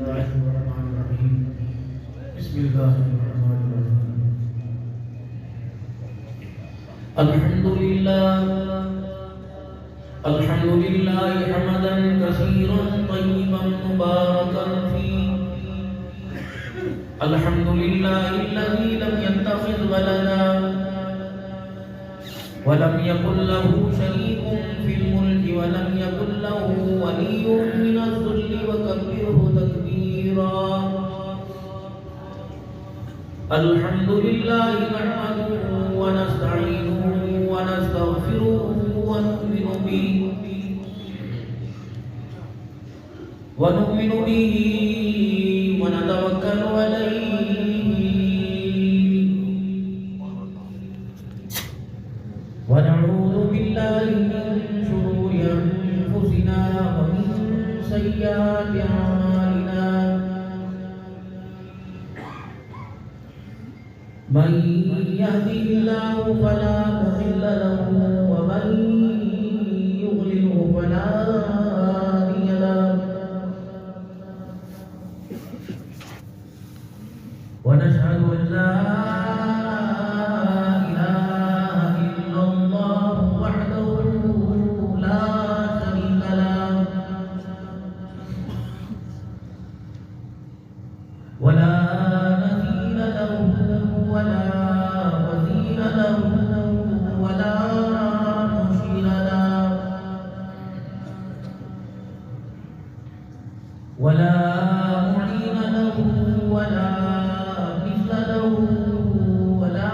الله الرحمن الرحيم بسم الله الرحمن الرحيم الحمد لله حمدا كثيرا طيبا مباركا فيه الحمد لله الذي لم يتخذ ولدا ولم يكن له شريك في الملك ولم يكن له ولي من الذل وكبره تكبيرا الحمد لله نحمده ونستعينه ونستغفره ونؤمن به ونتوكل عليه ونعوذ بالله من شرور أنفسنا ومن سيئات أعمالنا من يهده الله فلا مضل له ومن يضلله فلا هادي له ونشهد أن لا إله إلا الله وحده لا شريك له ولا مثيل له ولا وزير له ولا مشير له ولا معين له ولا مثل له ولا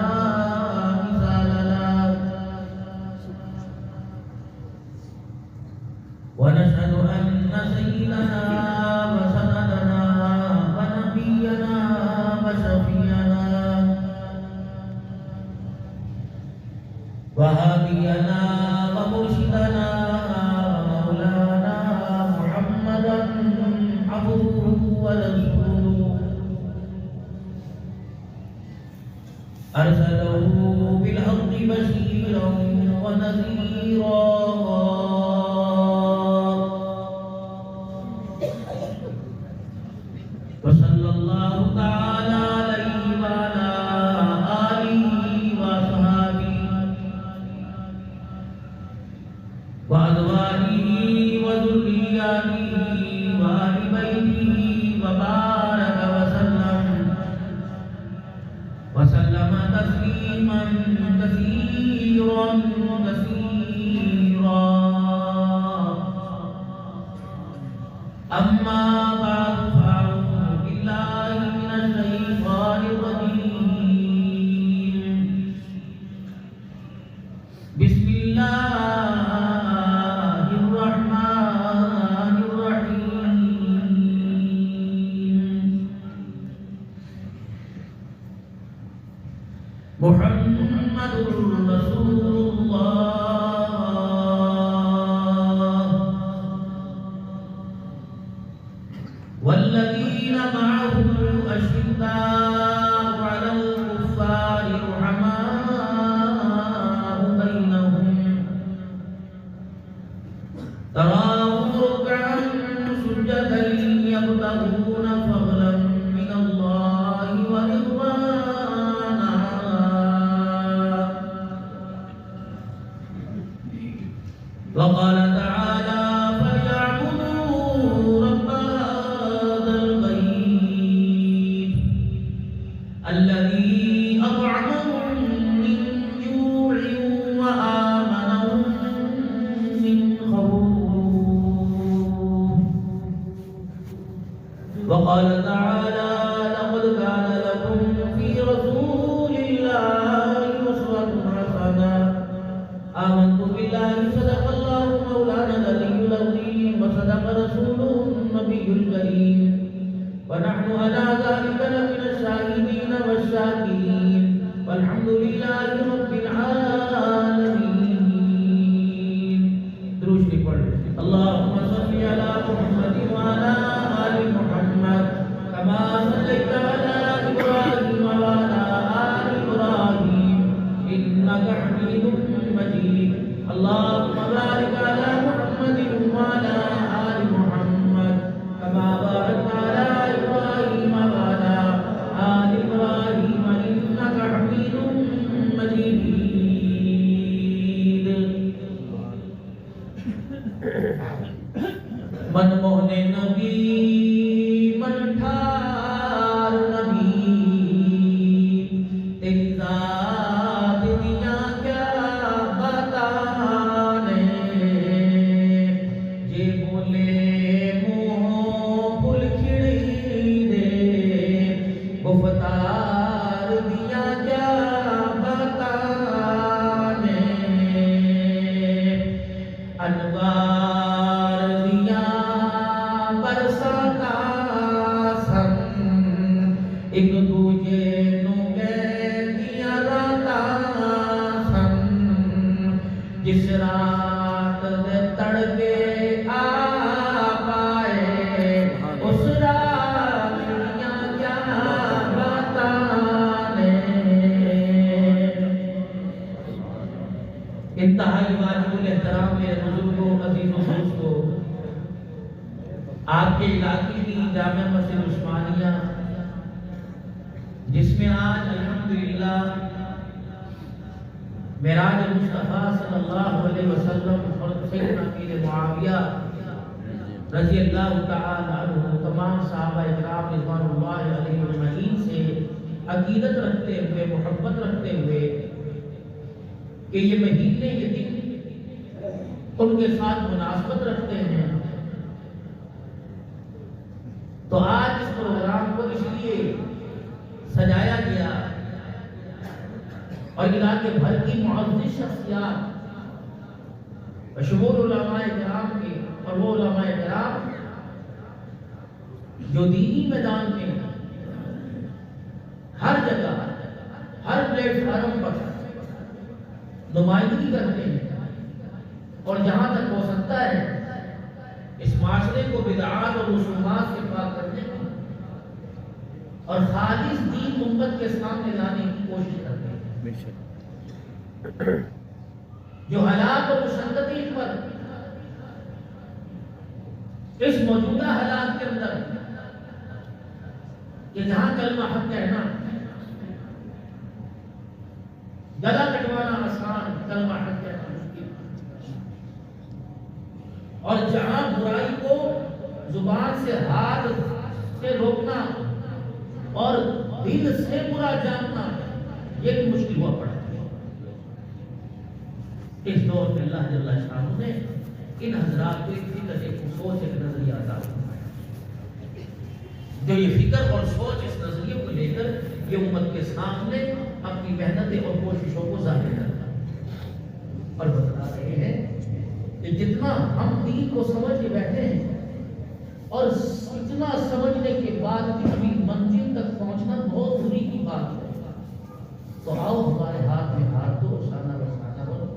مثال له ونشهد أن سيدنا وسندنا ونبينا وشفيعنا وهادينا ومرشدنا ومولانا محمدا عبده ورسوله أرسله بالحق بشيرا ونذيرا وصلى الله تعالى عليه وعلى آله وصحبه وأزواجه وذرياته وآل بيته وبارك وسلم تسليما كثيرا كثيرا أما بعد فأعوذ بالله من الشيطان الرجيم بسم الله الرحمن الرحيم محمد رسول الله والذين معه أشداء على الكفار رحماء بينهم تراهم ركعا سجدا يبتغون فضلا من الله ورضوانا وقال تعالى فليعبدوا رب هذا البيت الذي أطعمهم من جوع وآمنهم من خوف وقال تعالى لقد كان لكم في رسول الله أسوة حسنة آمنت بالله صدق الله مولانا العلي العظيم وصدق رسوله النبي الكريم ونحن على ذلك لمن الشاهدين والشاكرين والحمد لله رب العالمين. دروش پڑھ اللهم صل على محمد وعلى آل محمد كما صليت على إبراهيم وعلى آل إبراهيم إنك حميد مجيد. اللهم بارك على محمد وعلى آل محمد كما باركت على ایک دوجے نو کہندیاں راتاں سن جس رات دے تڑکے آ پائے اس رات دیاں کیا باتاں نے انتہائی واجب الاحترام میرے بزرگوں عزیز و دوستوں آپ کے علاقے کی جامع مسجد عثمانیہ جس میں آج الحمدللہ معراج مصطفیٰ صلی اللہ علیہ وسلم اور سیدنا امیر معاویہ رضی اللہ تعالی عنہ تمام صحابہ اکرام رضوان اللہ علیہ اجمعین سے عقیدت رکھتے ہوئے محبت رکھتے ہوئے کہ یہ مہینے یہ دن ان کے ساتھ مناسبت رکھتے ہیں، تو آج اس پروگرام کو اس لیے سجایا گیا اور علاقے بھر کی معزز شخصیات بشمول علماء کرام کے اور وہ علماء کرام جو دینی میدان میں ہر جگہ ہر پلیٹ فارم پر نمائندگی کرتے ہیں اور جہاں تک ہو سکتا ہے اس معاشرے کو بدعات اور رسومات سے پاک کرنے کی اور خالص دین امت کے سامنے لانے کی کوشش کرتے ہیں، جو حالات اور مشقتیں پر اس موجودہ حالات کے اندر کہ جہاں کلمہ حق کہنا گلا کٹوانا آسان، کلمہ حق کہنا مشکل، اور جہاں برائی کو زبان سے ہاتھ سے روکنا اور دل سے برا جاننا یہ بھی مشکل ہوا پڑا ہے۔ اس دور میں اللہ جل شانہ نے ان حضرات کو ایک فکر، ایک سوچ، ایک نظریہ عطا فرمایا، جو یہ فکر اور سوچ اس نظریے کو لے کر یہ امت کے سامنے اپنی محنتیں اور کوششوں کو ظاہر کرتا اور بتا رہے ہیں کہ جتنا ہم دین کو سمجھ کے بیٹھے ہیں اور اتنا سمجھنے کے بعد بھی ابھی منزل تک پہنچنا بہت دوری کی بات ہے، تو آؤ ہمارے ہاتھ میں ہاتھ دو، شانہ بشانہ بنو۔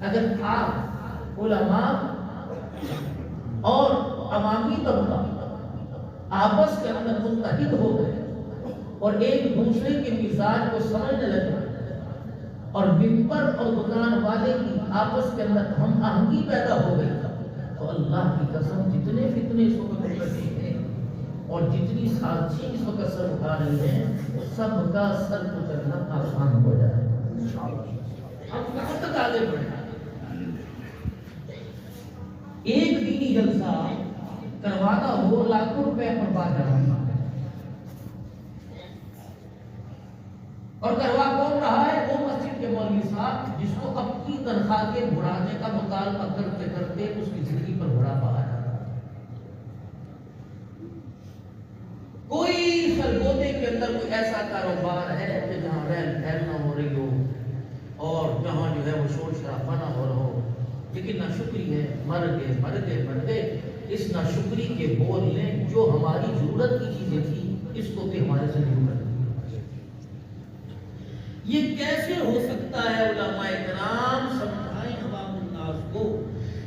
اگر آپ علماء اور عوامی طبقہ آپس کے اندر متحد ہو گئے اور ایک دوسرے کے مزاج کو سمجھنے لگے اور ممبر اور دکان والے کی آپس کے اندر ہم آہنگی پیدا ہو گئی، تو اللہ کی قسم جتنے فتنے اس وقت اٹھ رہے ہیں اور جتنی سازشیں اس وقت سر اٹھا رہی ہیں سب کا سر کچلنا آسان ہو جائے۔ ہم کہاں تک آگے بڑھیں؟ ایک دینی جلسہ کروانا ہو لاکھوں روپے پر بات جانا، اور کروا کون رہا ہے؟ وہ مسجد کے مولوی صاحب جس کو اپنی تنخواہ کے بڑھانے کا مطالبہ کرتے کرتے اس کی زندگی پر بڑھاپا آ رہا ہے۔ کوئی سرگودے کے اندر کوئی ایسا کاروبار ہے کہ جہاں رہن پھیل نہ ہو رہی ہو اور جہاں جو ہے وہ شور شرابہ نہ ہو رہا ہو، لیکن ناشکری ہے، مر گئے اس ناشکری کے بول لیں جو ہماری ضرورت کی چیزیں تھی اس کو بھی ہمارے سے نہیں کر۔ یہ کیسے ہو سکتا ہے؟ علماء کرام سمجھائیں عوام الناس کو،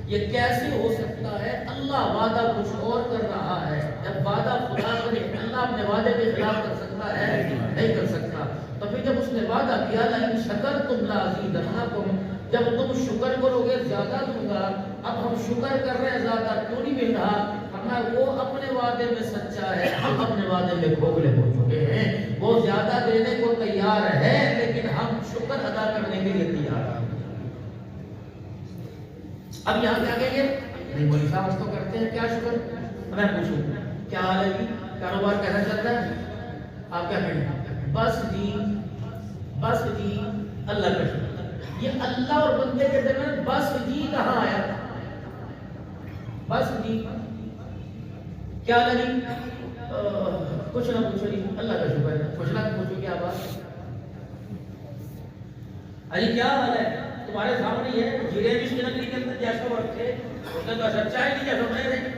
یہ کیسے ہو سکتا ہے؟ اللہ وعدہ کچھ اور کر رہا ہے، جب وعدہ خدا کرے اللہ اپنے وعدے کے خلاف کر سکتا ہے؟ نہیں کر سکتا۔ تو پھر جب اس نے وعدہ کیا لئن شکرتم لازیدنکم، جب تم شکر کرو گے زیادہ دوں گا، اب ہم شکر کر رہے ہیں زیادہ کیوں نہیں مل رہا؟ وہ اپنے وعدے میں سچا ہے، ہم اپنے وعدے میں کھوکھلے ہو چکے ہیں۔ وہ زیادہ دینے کو تیار ہے لیکن ہم شکر ادا کرنے کے لیے تیار ہیں۔ اب یہاں کیا کہیں گے؟ نہیں مولوی صاحب تو کرتے ہیں، کیا شکر؟ میں پوچھوں کیا حال ہے جی؟ کاروبار کیسا چل رہا ہے؟ آپ کیا کہیں گے؟ بس جی اللہ کا شکر۔ یہ اللہ اور بندے کے درمیان بس جی کہاں آیا؟ بس جی کیا لگی؟ کچھ نہ پوچھو جی، اللہ کا شکر ہے۔ کچھ نہ پوچھو کیا بات؟ ارے کیا حال ہے؟ تمہارے سامنے ہی ہے، جیرے بھی کی نکلی کے اندر جیسا وہ رکھے، اس نے تو سچائی نہیں جیسا بنے رہے۔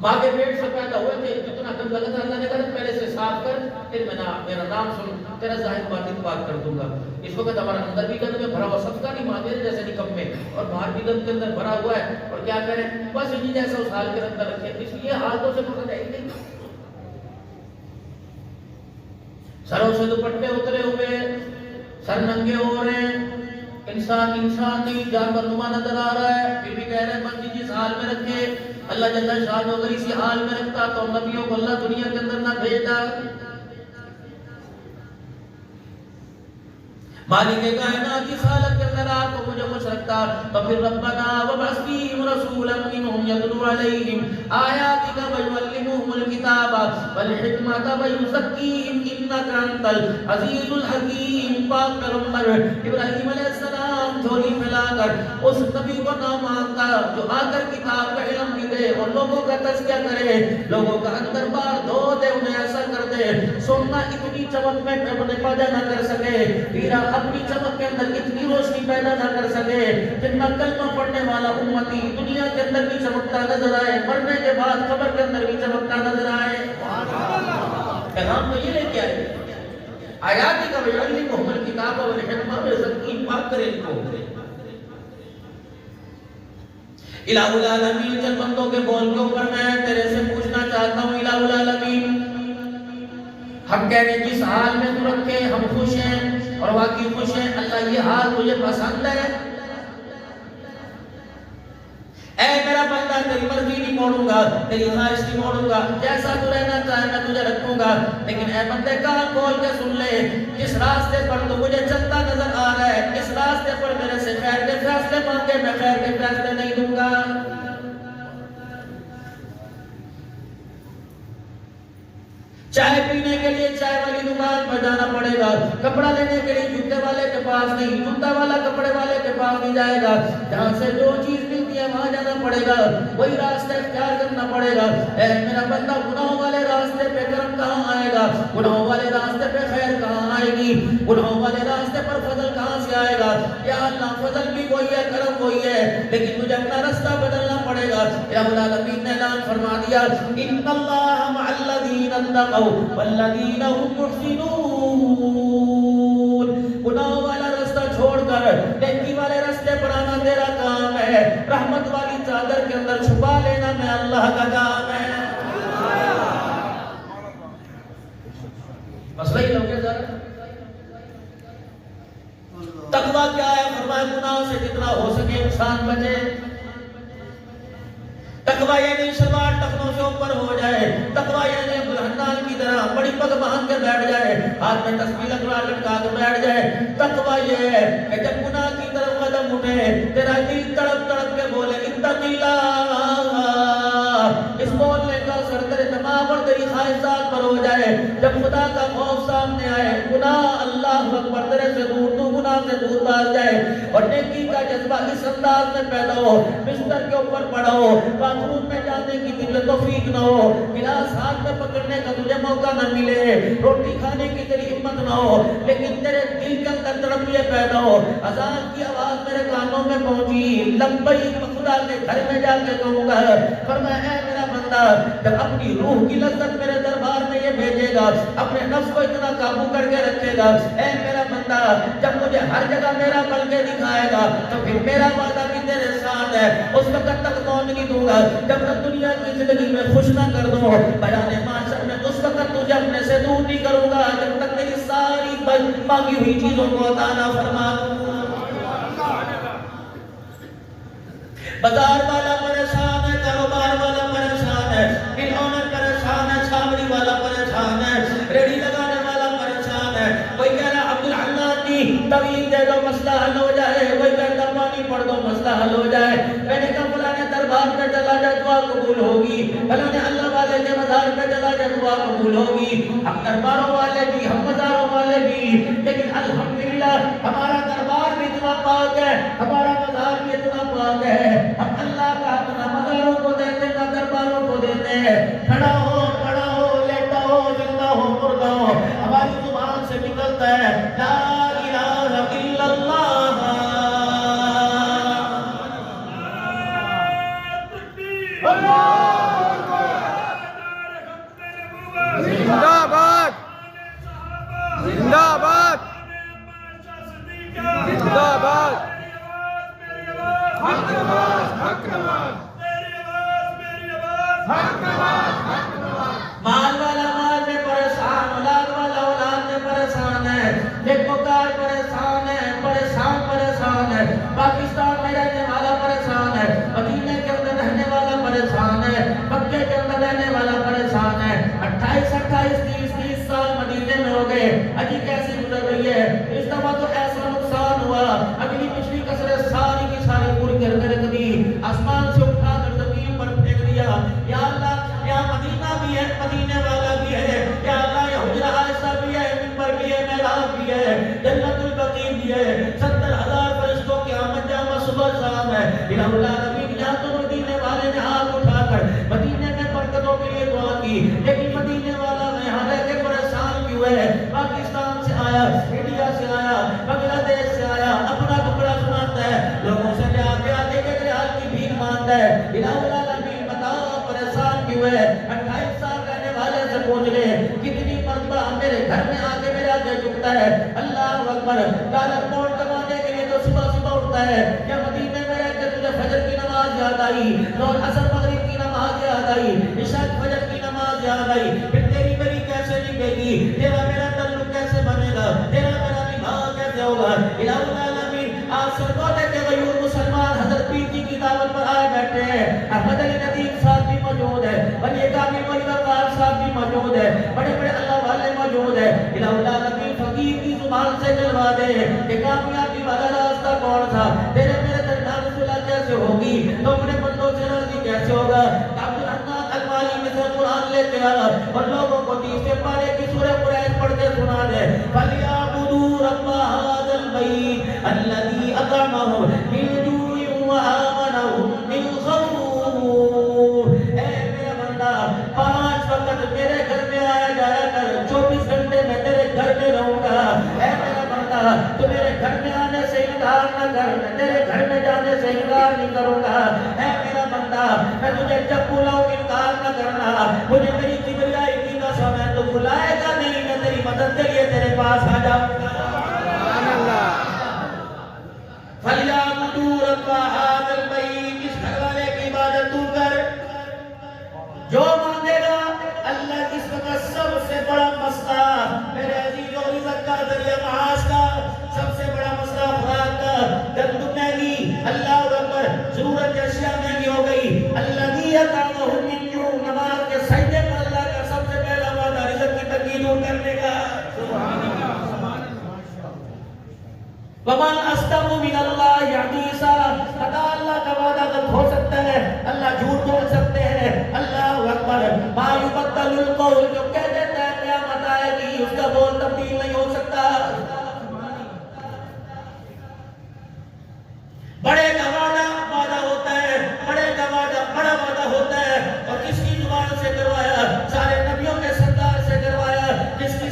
ماں کے پیٹ سے پیدا ہوئے تھے، جتنا گندا لگا اللہ نے کہا پہلے سے صاف کر، پھر میں میرا نام سن تیرا ظاہر باطن پاک کر دوں گا۔ اس وقت ہمارا اندر بھی گند میں بھرا ہوا، سب کا نہیں مانتے جیسے نکمے، اور باہر بھی گند کے اندر بھرا ہوا ہے، اور کیا کریں بس انہیں جیسا اس حال کے اندر رکھے، اس لیے حالتوں سے پکڑ ہے ہی نہیں۔ سروں سے دوپٹے اترے ہوئے، سر ننگے ہو رہے ہیں، انسان نہیں جانور نما نظر آ رہا ہے، پھر بھی کہہ رہے ہیں من جس حال میں رکھے اللہ جل شانہ اگر اسی حال میں رکھتا تو نبیوں کو اللہ دنیا کے اندر نہ بھیجتا۔ مالک کائنات کی خالق کے اندر آپ کو مجھے خوش رکھتا تو پھر ربنا وابعث فیہم رسولا منہم یتلو علیہم آیاتک ویعلمہم الکتاب والحکمت ویزکیہم انک انت العزیز الحکیم۔ پاک پیغمبر ابراہیم علیہ السلام جھولی پھیلا کر اس نبی کو نہ مانگتا جو آ کر کتاب کا علم بھی دے اور لوگوں کا تزکیہ کرے، لوگوں کا اندر بار دھو دے، انہیں ایسا کر دے سونا اتنی چمک میں پیدا نہ کر سکے، ہیرا اپنی چمک کے اندر اتنی روشنی پیدا نہ کر سکے جتنا کلمہ پڑھنے والا امتی دنیا کے اندر بھی چمکتا نظر آئے، مرنے کے بعد قبر کے اندر بھی چمکتا نظر آئے۔ پیغام تو یہ لے کے آئے، آیاتی کا ویعلمہم الکتاب والحکمت ویزکیہم، پاک کرے ان کو۔ الہ العالمین چند بندوں کے بول کے اوپر میں تیرے سے پوچھنا چاہتا ہوں الہ العالمین، ہم کہہ رہے جس حال میں تو رکھے ہم خوش ہیں اور واقعی خوش ہیں، اللہ یہ حال تجھے پسند ہے؟ اے میرا بندہ تیری مرضی نہیں موڑوں گا، تیری خواہش نہیں موڑوں گا، جیسا تو رہنا چاہے میں تجھے رکھوں گا، لیکن اے بندے کان کھول کے سن لے، جس راستے پر تو مجھے چلتا نظر آ رہا ہے اس راستے پر میرے سے خیر کے فیصلے مانگے میں خیر کے فیصلے نہیں دوں گا۔ چائے پینے کے لیے چائے والی دکان پر جانا پڑے گا، کپڑا لینے کے لیے جوتے والے کے پاس نہیں، جوتا والا کپڑے والے کے پاس نہیں جائے گا، جہاں سے جو چیز ملتی ہے وہاں جانا پڑے گا، وہی راستہ اختیار کرنا پڑے گا۔ اے میرا بندہ گناہوں والے راستے پہ کرم کہاں آئے گا، گناہوں والے راستے پہ خیر کہاں آئے گی، گناہوں والے راستے پر فضل کہاں سے آئے گا؟ یا اللہ فضل بھی کوئی ہے، کرم کوئی ہے، لیکن تجھے اپنا راستہ بدلنا پڑے گا۔ الہ العالمین نے اعلان فرما دیا ان اللہ مع الذین اتقوا والذین هم محسنون، گناہ والا راستہ چھوڑ کر نیکی والے راستے پر آنا تیرا کام ہے، رحمت والی چادر کے اندر چھپا لینا میں اللہ کا کام ہے۔ مسئلہ ہی لوگے ذرا تقویٰ کیا ہے؟ فرمایا گناہ سے جتنا ہو سکے انسان بچے۔ تقویٰ یعنی شلوار ٹخنوں سے اوپر ہو جائے، تقویٰ یعنی عبدالحنان کی طرح بڑی پگ باندھ کے بیٹھ جائے، ہاتھ میں تسبیح لٹکا کے بیٹھ جائے۔ تقویٰ یہ ہے کہ جب گناہ کی طرف قدم اٹھے تیرا دل تڑپ تڑپ کے بولے اتق اللہ، اس بولنے کا اثر تیرے دماغ اور تیری خواہشات پر ہو جائے۔ جب خدا کا خوف سامنے آئے، گناہ اللہ اکبر تیرے سے دور، تو گناہ سے دور بھاگ جائے، اور نیکی کا جذبہ اس انداز میں پیدا ہو، بستر کے اوپر پڑا ہو، باتھ روم میں جانے کی تجھے توفیق نہ ہو، گلاس ہاتھ میں پکڑنے کا تجھے موقع نہ ملے، روٹی کھانے کی تیری ہمت نہ ہو، لیکن تیرے دل کے اندر تڑپ یہ پیدا ہو اذان کی آواز میرے کانوں میں پہنچی، لبیک خدا کے گھر میں جا کے کہوں گا۔ فرمایا اے میرا بندہ جب اپنی روح کی لذت میرے دربار میں یہ بھیجے گا، اپنے نفس کو اتنا قابو کر کے رکھے گا، اے میرا بندہ جب مجھے ہر جگہ میرا بل کے دکھائے گا تو پھر میرا وعدہ بھی تیرے ساتھ ہے، اس وقت تک موت نہیں دوں گا جب تک دنیا کی زندگی میں خوش نہ کر دوں، بیان معاشر میں اس وقت تجھے اپنے سے دور نہیں کروں گا جب تک تیری ساری مانگی ہوئی چیزوں کو عطا نہ فرما دوں۔ بازار والا پریشان ہے، کاروبار والا پریشان ہے، مل اونر پریشان ہے، چھاوڑی والا پریشان ہے، ریڑھی لگانے والا پریشان ہے، کوئی کہہ رہا عبدالحنان کی طویل دے دو مسئلہ حل ہو جائے، کوئی کہتا پانی پڑھ دو مسئلہ حل ہو جائے، میں نے کہا فلانے دربار پہ چلا جائے دعا قبول ہوگی، فلانے اللہ والے کے مزار پہ چلا جائے دعا قبول ہوگی، ہم درباروں والے بھی ہم مزاروں والے بھی، لیکن الحمدللہ ہمارا دربار بھی اتنا پاک ہے، ہمارا مزار بھی اتنا پاک ہے، ہم اللہ کا اپنا مزاروں کو دیتے نہ درباروں کو دیتے ہیں، کھڑا ہو پڑا ہو لیٹا ہو زندہ ہو مردہ ہو ہماری زبان سے نکلتا ہے لا الہ الا اللہ۔ اللہ مال والا مال میں پریشان، اولاد والا اولاد میں پریشان ہے، نیکوکار پریشان ہے، پریشان پریشان ہے، پاکستان میں رہنے والا پریشان ہے، مدینے کے اندر رہنے والا پریشان ہے، مکے کے اندر رہنے والا پریشان ہے۔ 28 30 سال مدینے میں ہو گئے، اجی کیسی گزر رہی ہے؟ اس دفعہ تو ایسا نقصان ہوا، اگلی پچھلی کثرت ساری کی ساری پوری کر کے رکھ دی، آسمان سے اٹھا کر زمین پر پھینک دیا۔ یا اللہ، یا مدینہ بھی ہے، مدینے والا بھی ہے، یا اللہ یہ حجرہ عائشہ بھی ہے، منبر بھی ہے، محراب بھی ہے، جنت البقیع بھی ہے، 70,000 فرشتوں کی آمد جامع صبح شام ہے۔ الہ العالمین، یا تو مدینے والے نے ہاتھ اٹھا کر مدینے میں برکتوں کے لیے دعا کی، لیکن مدینے والا میں یہاں رہ کے پریشان کیوں ہے؟ پاکستان سے آیا، انڈیا سے آیا، بنگلہ دیش سے آیا، اپنا ٹکڑا سناتا ہے، لوگوں سے لے آتے آتے کے ریال کی بھیک مانگتا ہے۔ الہ العالمین بتاؤ پریشان کیوں ہے؟ 28 سال رہنے والے سے پوچھ لے، کتنی مرتبہ میرے گھر میں آ کے میرے آگے جھکتا ہے، اللہ اکبر، ڈالر پاؤنڈ کمانے کے لیے تو صبح صبح اٹھتا ہے، یا مدینے میں رہ کے تجھے فجر کی نماز یاد آئی، اور عصر مغرب کی نماز یاد آئی، عشاء فجر کی نماز یاد آئی، پھر تیری میری کیسے نکلے گی؟ تیرا میرا تعلق کیسے بنے گا؟ تیرا میرا نبھا کیسے ہوگا؟ الہ العالمین، آپ سرگودے کے غیور مسلمان حضرت پیر جی کی دعوت پر آئے بیٹھے ہیں، احمد علی ندیم صاحب بھی موجود ہے، ولی کامل ولی وقار صاحب بھی موجود ہے، بڑے بڑے اللہ والے موجود ہیں۔ الہ العالمین فقیر کی زبان سے جلوا دے کہ کامیابی والا راستہ کون تھا؟ تیرے میرے درمیان صلح کیسے ہوگی؟ تو اپنے بندوں سے راضی کیسے ہوگا؟ عبد الرحمن المالی میں سے قرآن لے کے آ اور لوگوں کو 30 پارے کی سورہ قریش پڑھ کے سنا دے۔ فَلْيَعْبُدُوا رَبَّ هَٰذَا الْبَيْتِ الَّذِي أَطْعَمَهُم مِّن جُوعٍ وَآمَنَهُم مِّن خَوْفٍ۔ اے میرا بندہ، 5 وقت میرے گھر میں آیا جایا کر، 24 گھنٹے میں تیرے گھر میں رہوں گا۔ اے میرا بندہ، تو میرے گھر میں آنے سے انکار نہ کر، میں تیرے گھر میں جانے سے انکار نہیں کروں گا۔ اے میرا بندہ، میں تجھے جب بلاؤں انکار نہ کرنا، مجھے میری کبریائی کی قسم ہے، تو بلائے گا نہیں، میں تیری مدد کے لیے تیرے پاس آ جاؤں گا۔ فَلْيَعْبُدُوا رَبَّ هَٰذَا الْبَيْتِ، اس گھر والے کی عبادت تو کر، جو مانگے گا۔ اللہ اس وقت سب سے بڑا مسئلہ میرے عزیز و رزق کا ذریعہ معاش کا، سب سے بڑا مسئلہ خوراک کا، گندم مہنگی، اللہ اکبر، ضرورت اشیاء مہنگی ہو گئی۔ الذی اطعمہم من جوع، نماز کے سجدے پر اللہ کا سب سے پہلا وعدہ رزق کی تنگی دور کرنے کا۔ وَمَنْ أَصْدَقُ مِنَ اللَّهِ حَدِيثًا، خدا اللہ کا وعدہ غلط ہو سکتا ہے، اللہ جھوٹ بول سکتے ہیں، اللہ اکبر، مَا يُبَدَّلُ الْقَوْلُ، جو کہہ دیتا ہے قیامت آئے گی، اس کا بول تبدیل نہیں ہو سکتا۔ بڑے کا وعدہ ہوتا ہے، بڑے کا وعدہ بڑا وعدہ ہوتا ہے، اور کس کی زبان سے کروایا؟ سارے نبیوں کے سردار سے کروایا، کس کی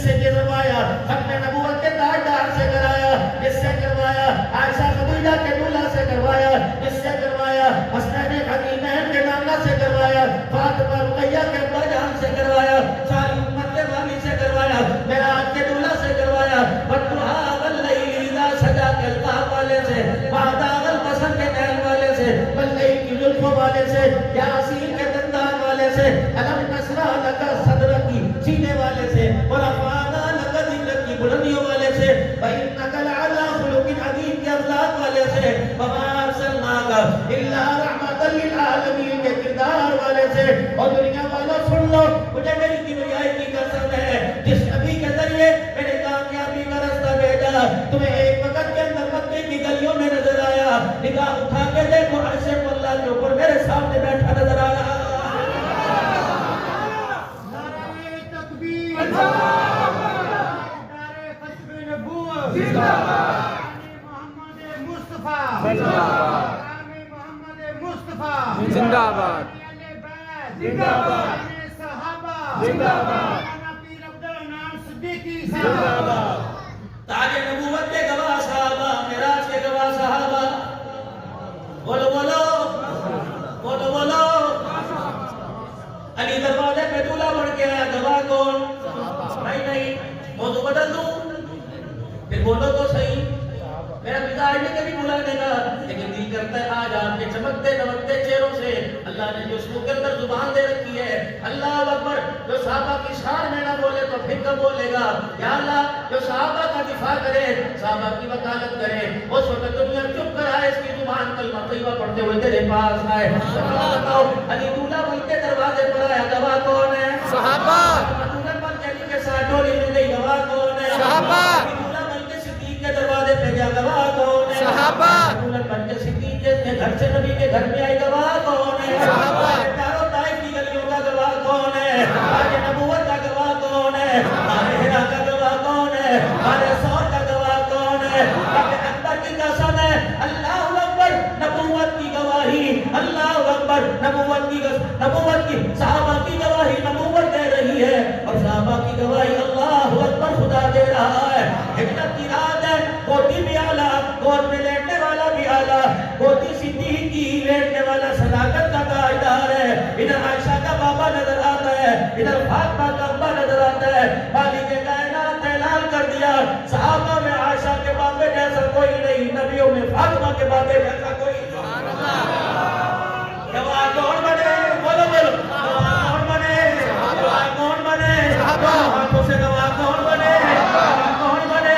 سے کروایا؟ ختم نبوت کے تاجدار سے کرایا، کس سے کروایا؟ عائشہ خدیجہ کے دولہا سے کروایا، کس سے کروایا؟ حسنین حکیمین کے نانا سے کروایا، فاطمہ رقیہ کے ابا جان سے کروایا، ساری امت کے والی سے کروایا، معراج کے دولہا سے کروایا، والضحیٰ واللیل اذا سجا کے القاف والے سے، بعد القسم کے نحل والے سے، واللیل کی زلفوں والے سے، یاسین کے دندان والے سے، علم نشرح لک صدرک کی سینے والے سے، ورفعنا لک ذکرک کی بلندیوں والے سے، وَإِنَّكَ لَعَلَىٰ خُلُقٍ عَظِيمٍ کے اخلاق والے سے، وَمَا أَرْسَلْنَاكَ إِلَّا رَحْمَةً لِّلْعَالَمِينَ کے کردار والے سے۔ اور دنیا والوں سن لو، مجھے میری کبریائی کی قسم ہے، جس نبی کے ذریعے میں نے کامیابی کا رستہ بھیجا، تمہیں ایک وقت کے اندر مکے کی گلیوں میں نظر آیا، نگاہ اٹھا کے دیکھو، عرش اللہ کے اوپر میرے سامنے بیٹھا نظر آ رہا۔ نعرہ تکبیر، نعرہ ختم نبوت، محمد مصطفیٰ، محمد مصطفیٰ زندہ باد، زندہ باد، صحابہ زندہ باد، پیر عبدالرحمن صدیقی زندہ باد، تاج نبوت کے گواہ صحابہ، معراج کے گواہ صحابہ، بولو بولو بولو بولو۔ علی دروازے پہ دولہا بڑھ کے آیا، گواہ کون؟ نہیں موضوع بدل دوں، پھر بولو تو صحیح۔ میرا بگاڑنے کے بھی بلا دے گا، لیکن دل کرتا ہے آج آپ کے چمکتے دمکتے چہروں سے اللہ نے جو اس کے اندر زبان دے رکھی ہے، اللہ اکبر، جو صحابہ کی شان میں نہ بولے تو پھر کب بولے گا؟ یا اللہ جو صحابہ کا دفاع کرے، صحابہ کی وکالت کرے، اس وقت دنیا چپ کر آئے، اس کی زبان کلمہ طیبہ پڑھتے ہوئے تیرے پاس آئے، بتاؤ علی دولہ ملک کے دروازے پر آیا، گواہ کون ہے؟ صحابہ۔ دولہ ملک علی کے ساتھ ڈولی میں گئی، گواہ کون ہے؟ صحابہ۔ دولہ ملک صدیق کے دروازے پہ گیا، گواہ کون ہے؟ صحابہ۔ دولہ ملک صدیق کے گھر سے نبی کے گھر میں آئی، گواہ کون ہے؟ صحابہ۔ چاروں طائف کی گلیوں کا گواہ کون ہے؟ آج نبوت کا گواہ کون ہے؟ ہمارے ہرا کا گواہ کون ہے؟ ہمارے سور کا گواہ کون ہے؟ رب اکبر کی قسم ہے، اللہ اکبر، نبوت کی گواہی، اللہ اکبر، نبوت کی صحابہ کی گواہی نبوت دے رہی ہے، اور صحابہ کی گواہی اللہ اکبر خدا دے رہا ہے۔ حکمت کی رات ہے، کوٹی بھی اعلیٰ، گود میں لیٹنے والا بھی اعلیٰ، کوٹی صدیق کی لیٹنے والا صداقت کا تاجدار ہے۔ ادھر عائشہ کا بابا نظر آتا ہے، ادھر فاطمہ کا ابا نظر آتا ہے، مالک کائنات نے اعلان کر دیا، صحابہ میں عائشہ کے بابے جیسا کوئی نہیں، نبیوں میں فاطمہ کے بابے جیسا کوئی نہیں۔ گواہ کون بنے؟ بولو بولو، گواہ کون بنے؟ گواہ کون بنے؟ ہاتھوں سے گواہ کون بنے؟ گواہ کون بنے؟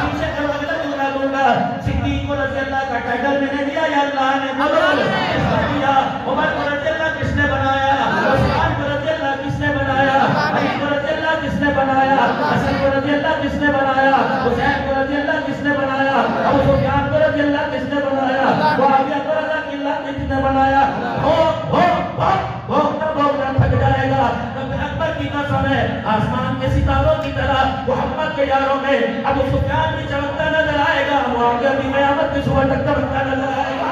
پیچھے کرو، اگلا جملہ دوں گا، صدیق کو رضی اللہ کا ٹائٹل میں نے دیا یا اللہ نے؟ بولو بولو، کس نے دیا؟ عمر کو رضی اللہ کس نے بنایا؟ عثمان کو رضی اللہ کس نے بنایا؟ علی کو رضی اللہ کس نے بنایا؟ حسن کو رضی اللہ کس نے بنایا؟ حسین کو رضی اللہ کس نے بنایا؟ ابو سفیان کو رضی اللہ کس نے بنایا؟ معاویہ کو رضی اللہ کس نے بنایا؟ بھوکنا تھک جائے گا۔ رب اکبر کی قسم ہے، آسمان کے ستاروں کی طرح محمد کے یاروں میں ابو سفیان بھی چمکتا نظر آئے گا، معاویہ بھی قیامت کی صبح تک چمکتا نظر آئے گا۔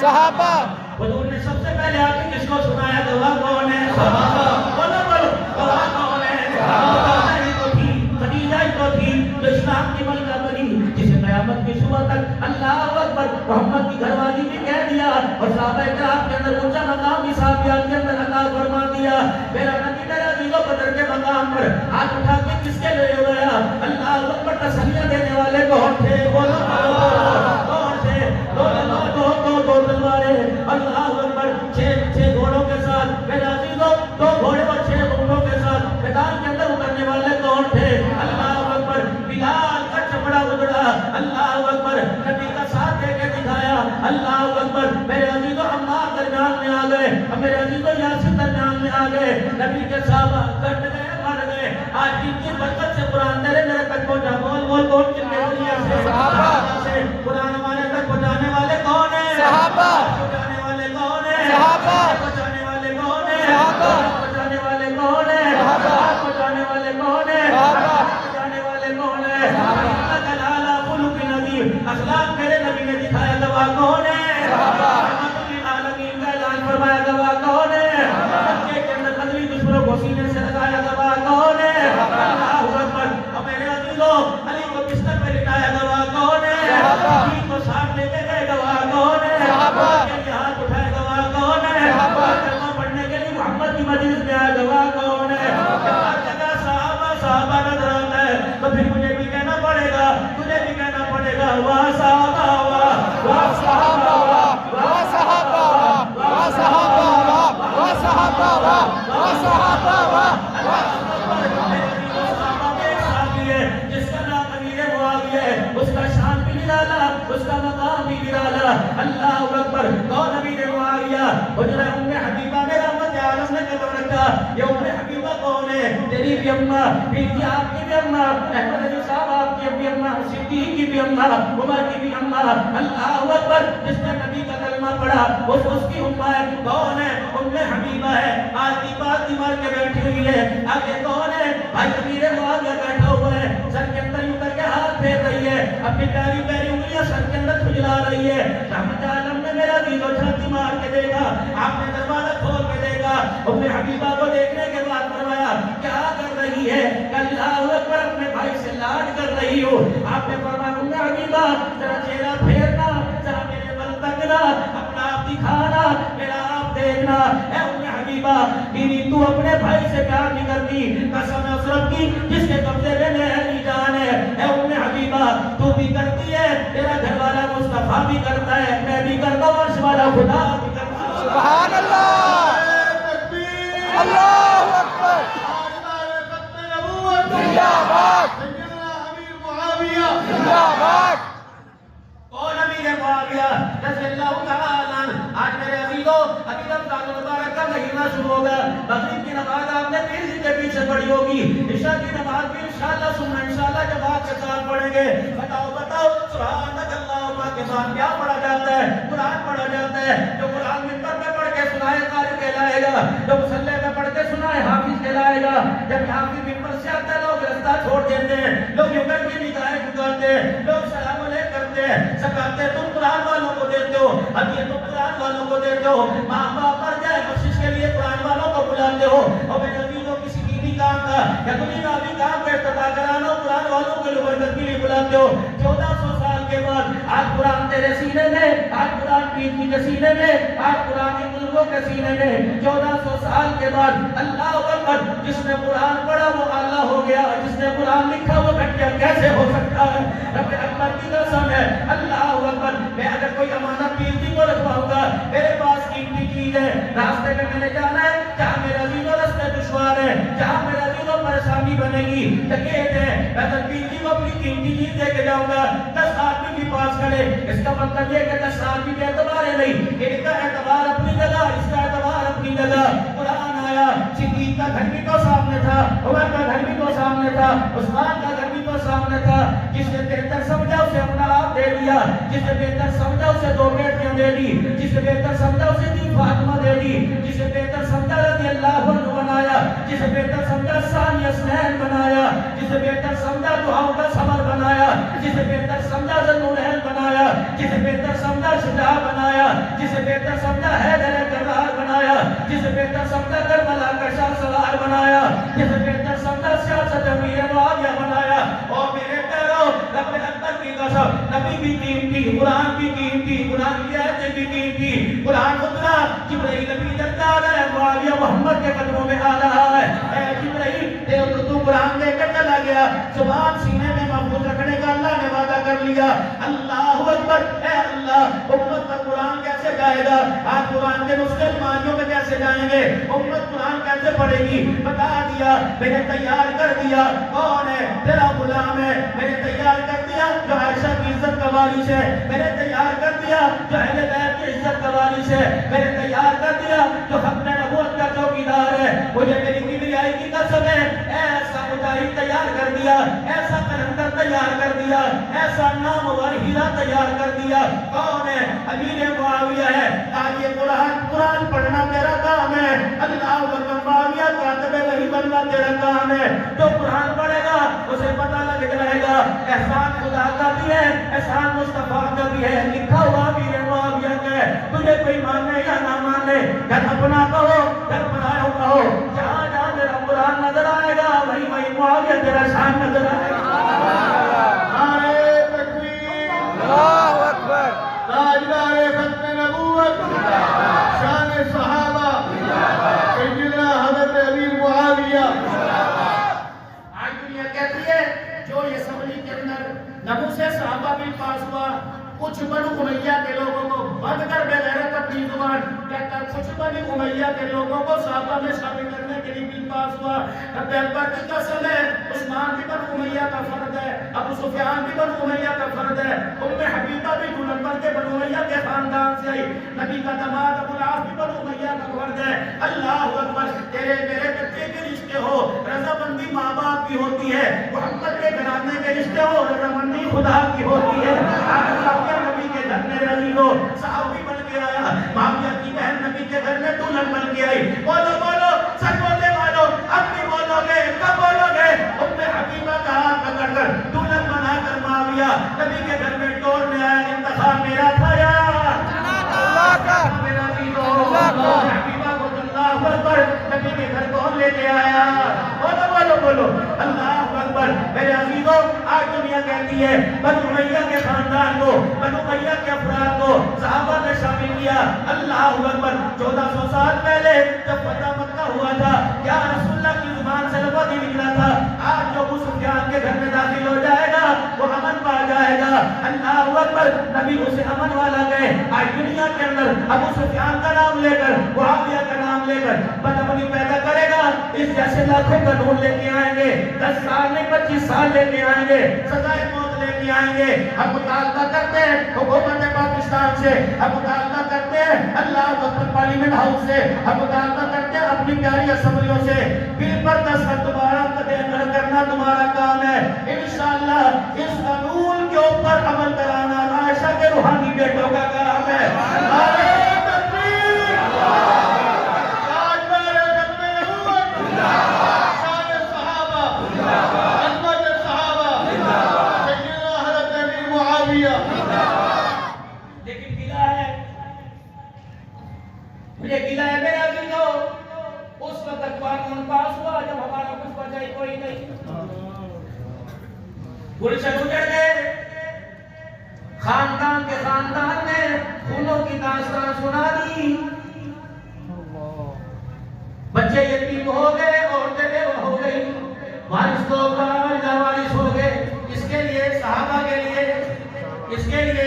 صحابہ۔ حضور نے سب سے پہلے آپ کے کس کو سنایا؟ گواہ کون ہے؟ صحابہ۔ بولو بولو، گواہ کون ہے؟ صحابہ ہی تو تھی، خدیجہ ہی تو تھی جو اسلام کی ملکہ بنی، جسے قیامت کی صبح تک اللہ اکبر محمد کی گھر والی بھی کہہ دیا، اور صحابہ کرام کے اندر اونچا مقام بھی صحابیات کے اندر عطا فرما دیا۔ میرا نبی میرا عزیزو بدر کے مقام پر ہاتھ اٹھا کے کس کے لیے گیا؟ اللہ اکبر تسلیہ دینے والے کون تھے؟ بولو کون تھے؟ دو تلواریں، اللہ اکبر، چھ گھوڑوں کے ساتھ، میرے عزیزوں، 2 گھوڑے اور 6 اونٹوں کے ساتھ میدان کے اندر اترنے والے کون تھے؟ اللہ اکبر، بلال کا چمڑا ادڑا، اللہ اکبر، نبی کا ساتھ دے کے دکھایا، اللہ اکبر، میرے عزیزوں عمار درمیان میں آ گئے، میرے عزیزوں یاسر درمیان میں آ گئے، نبی کے صحابہ کٹ گئے، مر گئے، آج جن کی برکت سے قرآن میرے تک پہنچا، بول کون کن کے ذریعے سے؟ صحابہ سے قرآن ہمارے تک پہنچانے والے کون ہیں؟ صحابہ۔ پہنچانے والے کون ہیں؟ صحابہ۔ پہنچانے والے کون ہیں؟ صحابہ۔ پہنچانے والے کون ہیں؟ صحابہ۔ پہنچانے والے کون ہیں؟ صحابہ۔ پہنچانے والے کون ہیں؟ صحابہ۔ کلالہ خلق نبی، اخلاق میرے نبی نے دکھایا، گواہ کون ہے؟ صحابہ۔ رحمت للعالمین کا اعلان فرمایا، گواہ کون ہے؟ مکے کے اندر قدری دشمنوں کو سینے سے لگایا، گواہ کون ہے؟ اللہ اکبر۔ اب میرے عزیزوں علی کو بستر پہ لٹایا، گواہ کون ہے؟ علی کو ساتھ لے کے گئے، گواہ کون ہے؟ کے ہاتھ اٹھائے، گواہ کون ہے؟ کلمہ پڑھنے کے لیے محمد کی مجلس میں آیا، گواہ کون ہے؟ ہر جگہ صحابہ صحابہ نظر آتا ہے، تو پھر مجھے بھی کہنا پڑے گا، تجھے بھی کہنا پڑے گا، واہ صحابہ واہ، واہ صحابہ واہ، واہ صحابہ واہ، واہ صحابہ واہ، واہ صحابہ واہ، واہ صحابہ واہ، واہ جس کا نام امیر معاویہ ہے، اس کا شان بھی نرالا، اس کا مقام بھی نرالا۔ اللہ اکبر، کون امیر معاویہ؟ حجرہ ام حبیبہ میں رحمت عالم نے قدم رکھا، یہ ام حبیبہ کون ہے؟ تیری بھی اماں، بیٹی آپ کی بھی اماں، احمد علی صاحب آپ کی بھی اماں، صدیق کی بھی اماں، عمر کی بھی اماں۔ اللہ اکبر، جس نے نبی کا کلمہ پڑھا اس کی اماں ہے، کون ہے؟ ام حبیبہ ہے، آج کی بات مار کے بیٹھی ہوئی ہے۔ آگے کون ہے؟ بھائی امیر معاویہ بیٹھا ہوا ہے، سر کے اندر یوں کر کے ہاتھ اپنی پیاری پیاری انگلیاں سر کے اندر کھجلا رہی ہے. رحمت عالم نے میرا دل و چھاتی مار کے دیکھا, آپ نے دروازہ کھول کے دیکھا, اپنے حبیبہ کو دیکھنے کے بعد فرمایا کیا کر رہی ہے؟ اللہ اکبر, اپنے بھائی سے لاڈ کر رہی ہو. آپ نے فرمایا حبیبہ ذرا چہرہ پھیرنا, ذرا میرے بل تکنا, اپنا آپ دکھانا, میرا آپ دیکھنا. اے حبیبہ بیوی تو اپنے بھائی سے پیار نہیں کرتی, قسم ہے اس رب کی جس کے قبضے میں میری جان ہے. اے حبیبہ تو بھی کرتی ہے, تیرا گھر والا مصطفیٰ بھی کرتا ہے, میں بھی کرتا ہوں, عرش والا خدا بھی کرتا ہے. سبحان اللہ, اللہ اکبر, زندہ باد, زندہ باد. کون امیر معاویہ رضی اللہ تعالیٰ عنہ. آج میرے عزیزو ابھی رمضان المبارک کا مہینہ شروع ہوگا. مغرب کی نماز آپ نے پیر کے پیچھے پڑھی ہوگی, عشاء کی نماز بھی انشاءاللہ سننا, انشاءاللہ جماعت کے ساتھ پڑھیں گے. بتاؤ سبحانک اللہم کے ساتھ کیا پڑھا جاتا ہے؟ قرآن پڑھا جاتا ہے. جو قرآن منبر پہ پڑھ کے سنائے قاری کہلائے گا, جو مصلی پہ پڑھ کے سنائے حافظ کہلائے گا. جب حافظ منبر سے آتا ہے لوگ رستہ چھوڑ دیتے ہیں, لوگ یوں کر کے نگاہیں جھکاتے ہیں, لوگ سلام علیہ کرتے ہیں, سکاتے ہیں. تم قرآن والوں کو دیتے ہو, اب یہ تم قرآن والوں کو دیتے ہو, ماں باپ مر جائے بخشش کے لیے قرآن والوں کو بلاتے ہو. اور میرے عزیزوں کسی دینی کام کا یا دنیاوی کام کا افتتاح کرانا قرآن والوں کے لیے برکت کے لیے بلاتے ہو. 1400 سال کے بعد آج قرآن تیرے سینے میں, آج قرآن پیٹھی کے سینے میں, آج قرآن کے ملکوں کے سینے میں, 1400 سال کے بعد اللہ اکبر. جس نے قرآن پڑھا وہ اللہ ہو گیا, جس نے قرآن لکھا وہ گھٹیا کیسے ہو سکتا ہے؟ رب اکبر کی قسم ہے, اللہ اکبر. میں اگر کوئی امانت پیٹھی کو رکھواؤں گا, میرے پاس قیمتی چیز ہے, راستے میں میں نے جانا ہے, جہاں میرا عزیزوں راستے دشوار ہے, جہاں میرا عزیزوں پریشانی بنے گی, تکلیف ہے, میں تو پیٹھی کو اپنی قیمتی چیز دے کے جاؤں گا. 10 آدمی بھی پاس کرے, اس کا مطلب یہ کہ 10 آدمی کے اعتبار ہے نہیں, ان کا اعتبار اپنی جگہ, اس کا اعتبار اپنی جگہ. قرآن آیا, صدیق کا گھر بھی تو سامنے تھا, عمر کا گھر بھی تو سامنے تھا, عثمان کا گھر بھی تو سامنے تھا. جس نے بہتر سمجھا اسے اپنا آپ دے دیا, جس نے بہتر سمجھا اسے 2 بیٹیاں دے دی, جس نے بہتر سمجھا اسے 3 فاطمہ دے دی, جس نے بہتر سمجھا رضی اللہ عنہ بنایا, جس نے بہتر سمجھا ثانی اسنین بنایا, جس نے بہتر سمجھا دعاؤں کا صبر بنایا, جس نے بہتر سمجھا ذوالنورین بنایا, جس نے بہتر سمجھا شجاع بنایا, جس نے بہتر سمجھا حیدر کرار بنایا, جس نے بہتر سمجھا کربلا کا شاہ سوار بنایا, جس نے بہتر سمجھا سیاست امیر معاویہ بنایا. اور میرے پیرو رب اکبر کی قسم, نبی بھی قیمتی, قرآن بھی قیمتی, قرآن کی آیتیں بھی قیمتی. قرآن اترا, جبرائیل نبی جلتا آ رہا ہے, معاویہ محمد کے قدموں میں آ رہا ہے. اے جبرائیل تو قرآن لے کر چلا گیا, زبان سینے میں محفوظ رکھنے کا اللہ نے وعدہ کر لیا. اللہ اکبر. اے اللہ, امت پر قرآن کیسے جائے گا؟ آج قرآن کے نسخے مانیوں میں کیسے جائیں گے؟ امت قرآن کیسے پڑھے گی؟ بتا دیا, میں نے تیار کر دیا. کون ہے؟ تیرا غلام ہے. میں نے تیار کر دیا جو عائشہ کی عزت کا وارث ہے. میں نے تیار کر دیا جو اہل بیت کی عزت کا وارث ہے. میں نے تیار کر دیا جو ختم نبوت کا چوکیدار ہے. مجھے میری کبریائی کی قسم ہے, ایسا مجاہد تیار کر دیا, ایسا کلندر تیار کر دیا, ایسا نامور ہیرا تیار کر دیا. کون ہے؟ امیر معاویہ ہے. آج یہ قرآن پڑھنا تیرا کام ہے. اللہ اکبر. معاویہ کاتب وحی بننا تیرا کام ہے. جو قرآن پڑھے گا اسے پتہ لگ جائے گا احسان خدا کا بھی ہے, احسان مصطفیٰ کا بھی ہے. لکھا ہوا بھی ہے معاویہ کا ہے. تجھے کوئی مانے یا نہ مانے, گھر اپنا کہو, گھر پرایا کہو, جہاں جہاں میرا قرآن نظر آئے گا وہی وہی معاویہ تیرا شان نظر آئے گا. نعرہ تکبیر, اللہ اکبر, تاجدار ختم نبوت, شان صحابہ, سیدنا حضرت امیر معاویہ. آج دنیا کہتی ہے جو یہ اسمبلی کے اندر نبو سے صحابہ بل پاس ہوا, کچھ بنو امیہ کے لوگوں کو بند کر بے غیرت اپنی زبان کہتا, کچھ بنو امیہ کے لوگوں کو صحابہ میں شامل کرنے کے لیے بل پاس ہوا. رب اکبر کی قسم ہے, عثمان بھی بنو امیہ کا فرد ہے, ابو سفیان بھی بنو امیہ کا فرد ہے, ام حبیبہ بھی دولت کے بنو امیہ کے خاندان سے آئی, نبی کا داماد ابو العاص بھی بنو امیہ کا فرد ہے. اللہ اکبر. تیرے میرے بچے کے رشتے ہو, رضامندی ماں باپ کی ہوتی ہے. محمد کے گھرانے کے رشتے ہو, رضامندی خدا کی ہوتی ہے. نبی کے گھر میں عزیزو صحابی بن کے آیا, معاویہ کی بہن نبی کے گھر میں دلہن بن کے آئی. بولو بولو, سچ بولنے والو, اب بھی بولو گے, کب بولو گے؟ ام حبیبہ کا ہاتھ پکڑ کر دلہن بنا کر معاویہ نبی لے کے آیا. بولو بولو بولو اللہ اکبر. میرے عزیزوں آج دنیا کہتی ہے بنو امیہ کے خاندان کو, بنو امیہ کے افراد کو صحابہ نے شامل کیا. اللہ اکبر. 1400 سال پہلے جب فتح مکہ ہوا تھا کیا رسول اللہ کی زبان سے لفظ ہی نکلا تھا آج جو ابو سفیان کے گھر میں داخل ہو جائے گا وہ امن پا جائے گا. اللہ اکبر. نبی اسے امن والا گئے. آج دنیا کے اندر ابو سفیان کا نام لے کر, معاویہ کا نام لے کر بدامنی پیدا کرے گا. اس جیسے لاکھوں قانون لے کے آئیں گے, 10 سال نہیں 25 سال لے کے آئیں گے, سزائے موت لے کے آئیں گے. ہم مطالبہ کرتے ہیں حکومت پاکستان سے, ہم مطالبہ کرتے ہیں اللہ اکبر پارلیمنٹ ہاؤس سے, ہم مطالبہ کرتے ہیں اپنی پیاری اسمبلیوں سے, بل پر دستخط دوبارہ کرنا تمہارا کام ہے. انشاءاللہ اس قانون کے اوپر عمل کرانا عائشہ کے روحانی بیٹوں کا کام ہے. لیکن گلا ہے, مجھے گلا ہے میرا عزیزو, اس وقت قانون پاس ہوا جب ہمارا کچھ بچا ہی کوئی نہیں. گلشن اجڑ گئے, خاندان کے خاندان نے خونوں کی داستان سنا دی, بچے یتیم ہو گئے, عورتیں بیوہ ہو گئی, وارث کو لاوارث ہو گئے. اس کے لیے صحابہ کے لیے, اس کے لیے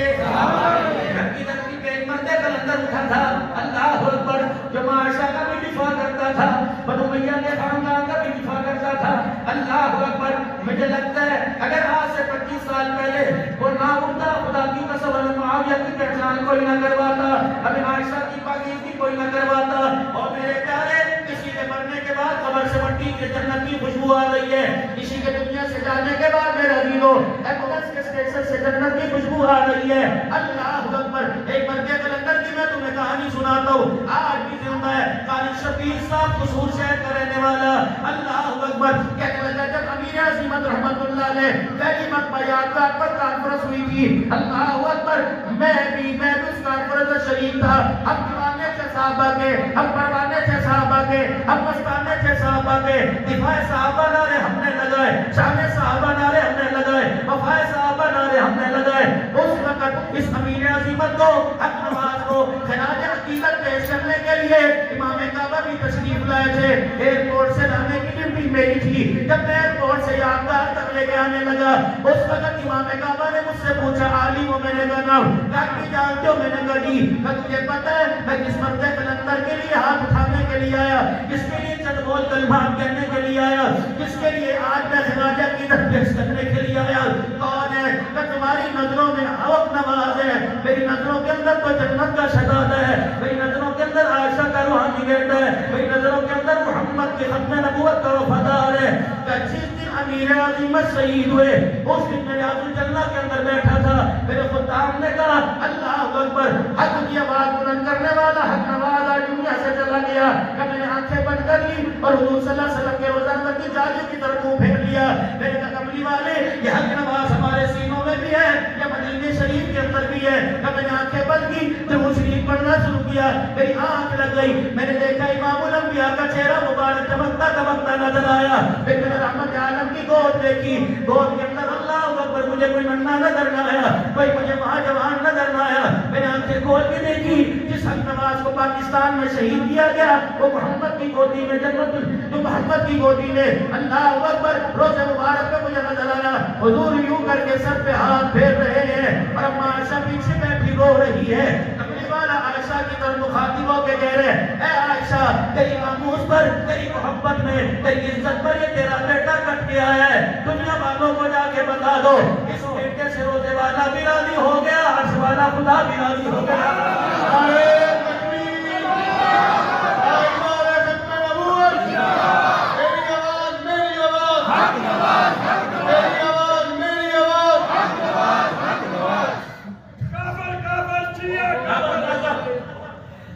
رنگی رنگی پیٹ مندے کلندر اٹھا تھا. اللہ اکبر. جو معاشرہ کا بھی دفاع کرتا تھا, بنو امیہ کے خاندان کا بھی دفاع کرتا تھا. اللہ اکبر. مجھے لگتا ہے اگر آج سے 25 سال پہلے وہ نہ اٹھتا, خدا کی قسم معاویہ کی پہچان کوئی نہ کرواتا, ابھی عائشہ کی پاکیزگی کوئی نہ کرواتا. اور میرے پیارے, کسی کے مرنے کے بعد قبر سے مٹی کے جنت کی خوشبو آ رہی ہے, کسی کے دنیا سے جانے کے بعد میرے عزیزوں ایمبولینس کے اسٹیشن سے جنت کی خوشبو آ رہی ہے. اللہ اکبر. ایک مرکے کلندر کی میں تمہیں کہانی سناتا ہوں, آج بھی زندہ ہے. قاری شبیر صاحب قصور شہر کا رہنے والا. اللہ اکبر. کہنے لگا جب امیر عظیمت رحمت اللہ علیہ پہلی مرتبہ یادگار پر کانفرنس ہوئی تھی, اللہ اکبر, میں بھی اس کانفرنس میں شریک تھا. ہم دیوانے تھے صحابہ کے, ہم پروانے تھے صحابہ کے, ہم مستانے تھے صحابہ کے. دفاع صحابہ نعرے ہم نے لگائے, شان صحابہ نعرے ہم نے لگائے, وفا صحابہ نعرے ہم نے لگائے. اس وقت اس امیر عظیمت کو, حق نواز کو خراج عقیدت پیش کرنے کے لیے امام کعبہ بھی تشریف لائے تھے. ایئرپورٹ سے لانے کی ڈیوٹی میری تھی. جب میں ایئرپورٹ سے یادگار تک لے کے آنے لگا, اس وقت امام کعبہ نے مجھ سے پوچھا, عالم ہو؟ میں نے کہا نام. کافی جانتے ہو؟ میں نے کہا جی. میں تجھے پتہ ہے میں کس مرتبہ کلندر کے لیے ہاتھ اٹھانے کے لیے آیا, کس کے لیے چند بول کلمات کہنے کے لیے آیا, کس کے لیے آج میں خراج عقیدت پیش کرنے کے لیے آیا. کون ہے؟ کہ تمہاری نظروں میں حق نواز ہے, میری نظروں کے اندر تو جنت کا شہزادہ ہے, میری نظروں کے اندر عائشہ کا روحانی بیٹا ہے, میری نظروں کے اندر محمد کے ختم نبوت کا وفادار ہے. کہ جس دن امیر عظیمت شہید ہوئے اس دن میں ریاض الجنہ کے اندر بیٹھا تھا. میرے خطاب نے کہا اللہ اکبر, حق کی آواز بلند کرنے والا حق نواز آج دنیا سے چلا گیا. کہ میں نے آنکھیں بند کر لی اور حضور صلی اللہ علیہ وسلم کے روزہ تک کی جالی کی طرف منہ پھیر لیا. میرے کہا کملی والے, یہ حق نواز ہمارے سینوں میں بھی ہے, یہ مدینے شریف کے اندر بھی ہے. کہ میں نے آنکھیں بند کی, درود شریف پڑھنا شروع کیا, میری آنکھ لگ گئی, میں نے دیکھا امام الانبیاء کا چہرہ مبارک چمکتا چمکتا نظر آیا. پھر میں نے رحمت عالم کی گود دیکھی, گود کے اندر اللہ اکبر مجھے کوئی ننھا نظر نہ آیا, کوئی مجھے وہاں جوان نظر نہ آیا. میں نے آنکھیں کھول کے دیکھی, جس حق نواز کو پاکستان میں شہید کیا گیا وہ محمد کی گودی میں جنت, تو محمد کی گودی میں اللہ اکبر روزہ مبارک میں مجھے نظر آیا. حضور یوں کر کے سر پہ ہاتھ پھیر رہے ہیں اور اما عائشہ پیچھے بیٹھی رو رہی ہے. اپنے والا عائشہ کی طرف مخاطب ہو کے کہہ رہے ہیں, اے عائشہ تیری ناموس پر, تیری محبت میں, تیری عزت پر یہ تیرا بیٹا کٹ کے آیا ہے. دنیا والوں کو جا کے بتا دو اس بیٹے سے روزے والا بھی راضی ہو گیا, عرش والا خدا بھی راضی ہو گیا.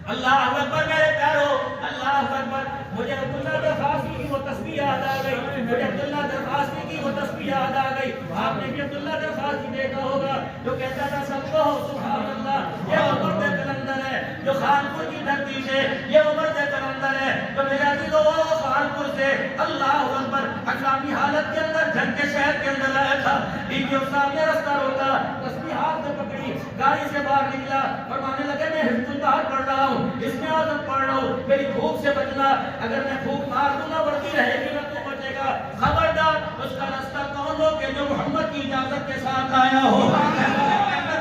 اللہ اکبر میرے پیارو, اللہ اکبر. مجھے عبداللہ درخواستی کی وہ تسبیح یاد آ گئی, مجھے عبداللہ درخواستی کی وہ تسبیح یاد آ گئی. آپ نے بھی عبداللہ درخواستی دیکھا ہوگا جو کہتا تھا سب کو سبحان اللہ, یہ وہ مرد کلندر ہے جو خانپور کی دھرتی سے, یہ وہ مرد کلندر ہے جو میرا دل وہ خان جمالپور سے اللہ اکبر ہنگامی حالت کے اندر جنگ کے شہر کے اندر آیا تھا، لیکن اس نے راستہ روکا، تسبیح ہاتھ میں پکڑی، گاڑی سے باہر نکلا، فرمانے لگے میں حزب اللہ پڑھ رہا ہوں، اسم اعظم پڑھ رہا ہوں، میری بھوک سے بچنا، اگر میں بھوک مار دوں گا بڑھتی رہے گی نہ تو بچے گا، خبردار اس کا راستہ کون ہو کہ جو محمد کی اجازت کے ساتھ آیا ہو۔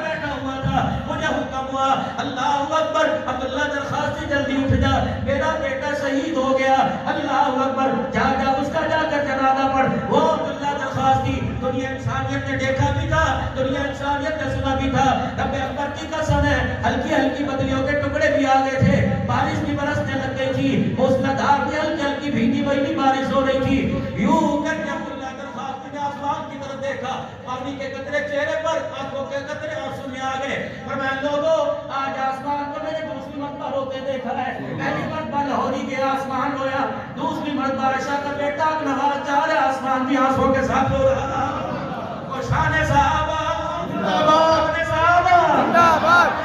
بیٹھا ہوا تھا، مجھے حکم ہوا اللہ اکبر عبداللہ درخواستی جلدی اٹھ جا، میرا بیٹا شہید ہو گیا، اللہ اکبر جا جا اس کا جا کر جنازہ پڑھ۔ وہ عبداللہ درخواستی دنیا انسانیت نے دیکھا بھی تھا، دنیا انسانیت نے سنا بھی تھا، رب اکبر کی قسم ہے ہلکی ہلکی بدلیوں کے ٹکڑے بھی آ گئے تھے، بارش بھی برسنے لگ گئی تھی، موسلادھار میں ہلکی ہلکی بھیگی بھیگی بارش ہو رہی تھی، یوں کر کے عبداللہ درخواستی نے آسمان کی طرف دیکھا، پانی کے قطرے چہرے پر، آنکھوں کے قطرے آنسو میں آ گئے، فرمایا لوگوں آج آسمان کو میں نے دوسری مرتبہ روتے دیکھا ہے، پہلی مرتبہ لاہوری کے آسمان رویا، دوسری مرتبہ عائشہ کا بیٹا نواز چار آسمان بھی آنسوں کے ساتھ رو رہا تھا۔ اور شان صحابہ زندہ باد،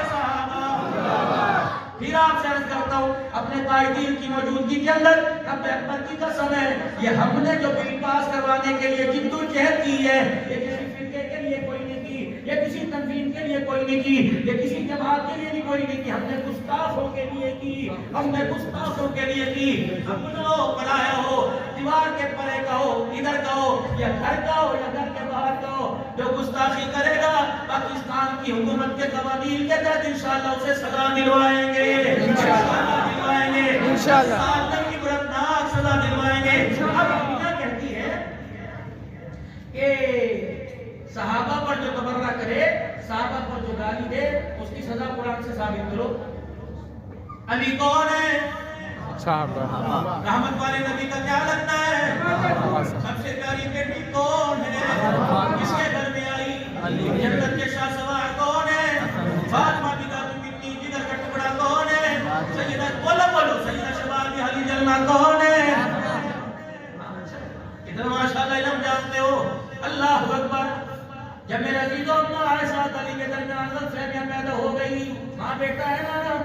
پھر آپ سے عرض کرتا ہوں اپنے قائدین کی موجودگی کے اندر رب اکبر کی قسم ہے یہ ہم نے جو بل پاس کروانے کے لیے جدوجہد کی ہے، یہ کسی فرقے کے لیے کوئی نہیں کی، یہ کسی تنظیم کے لیے کوئی نہیں کی، یہ کسی جماعت کے لیے نہیں کوئی نہیں کی، ہم نے گستاخوں کے لیے کی، ہم نے گستاخوں کے لیے کی۔ اپنو بنایا ہو، دیوار کے پرے کا ہو، ادھر کا ہو، یا گھر کا ہو یا گھر کے باہر کا ہو، جو گستاخی کرے گا پاکستان کی حکومت کے قوانین کے تحت انشاءاللہ اسے سزا دلوائیں گے، دلوائیں گے، انشاءاللہ کی عبرتناک سزا دلوائیں گے۔ اب دنیا کہتی ہے کہ صحابہ پر جو تبرہ کرے، صحابہ پر جو گالی دے، اس کی سزا قرآن سے ثابت کرو۔ علی کون ہے؟ صحابہ۔ رحمت والے نبی کا کیا لگتا ہے؟ سب سے پیاری بیٹی کون ہے؟ کس کے گھر میں آئی؟ جنت کے شاہ سوار کون ہے؟ فاطمہ بنت کتنی جگر کا ٹکڑا کون ہے؟ سیدہ بولو سیدہ شباب علی جلمہ کون ہے؟ کتنا ماشاءاللہ علم جانتے ہو، اللہ اکبر۔ جب میرے عزیزوں اما عائشہ علی کے درمیان غلط فہمیاں پیدا ہو گئی، ماں بیٹا ہے نا،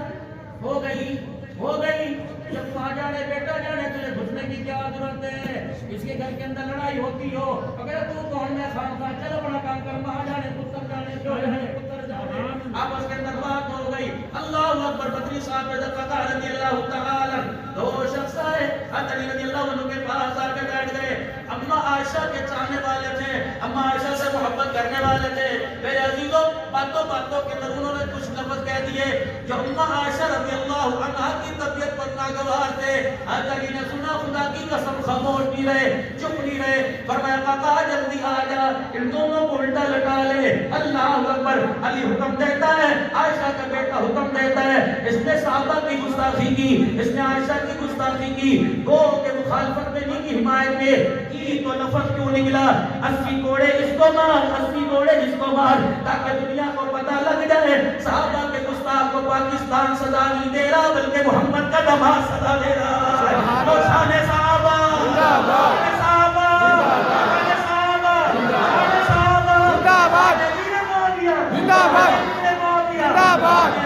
ہو گئی، جب تو آ جانے بیٹا جانے تجھے گھسنے کی کیا ضرورت ہے، اس کے گھر کے اندر لڑائی ہوتی ہو، اگر تو کون میں خام خواہ چلو بڑا کام کر، ماں جانے پتر جانے جو ہے پتر جانے، آپس کے اندر بات ہو گئی۔ اللہ اکبر بدری صاحب رضی اللہ تعالی دو شخص آئے، علی رضی اللہ عنہ کے پاس آ کے بیٹھ گئے، اما عائشہ کے چاہنے والے تھے، اما عائشہ سے محبت کرنے والے تھے، میرے عزیزوں باتوں کے اندر انہوں نے کچھ لفظ کہہ دیے جو اما عائشہ رضی اللہ عنہ کی طبیعت پر ناگوار تھے۔ علی نے سنا، خدا کی قسم خاموش نہیں رہے، چپ نہیں رہے، فرمایا آقا جلدی آ جا، ان دونوں کو الٹا لٹا لے۔ اللہ اکبر، علی حکم دیتا ہے، عائشہ کا بیٹا حکم دیتا ہے، اس نے صحابہ کی گستاخی کی، اس نے عائشہ کی گستاخی کی، گو کے مخالفت میں نہیں کی، حمایت میں کی، تو لفظ کیوں نکلا 80 کوڑے اس کو مار، 80 کوڑے اس کو مار، تاکہ دنیا کو پتہ لگ جائے صحابہ کے گستاخ کو پاکستان سزا نہیں دے رہا بلکہ محمد کا دماغ سزا دے رہا ہے۔ شان صحابہ زندہ باد، صحابہ زندہ باد، زندہ باد، زندہ باد، زندہ باد۔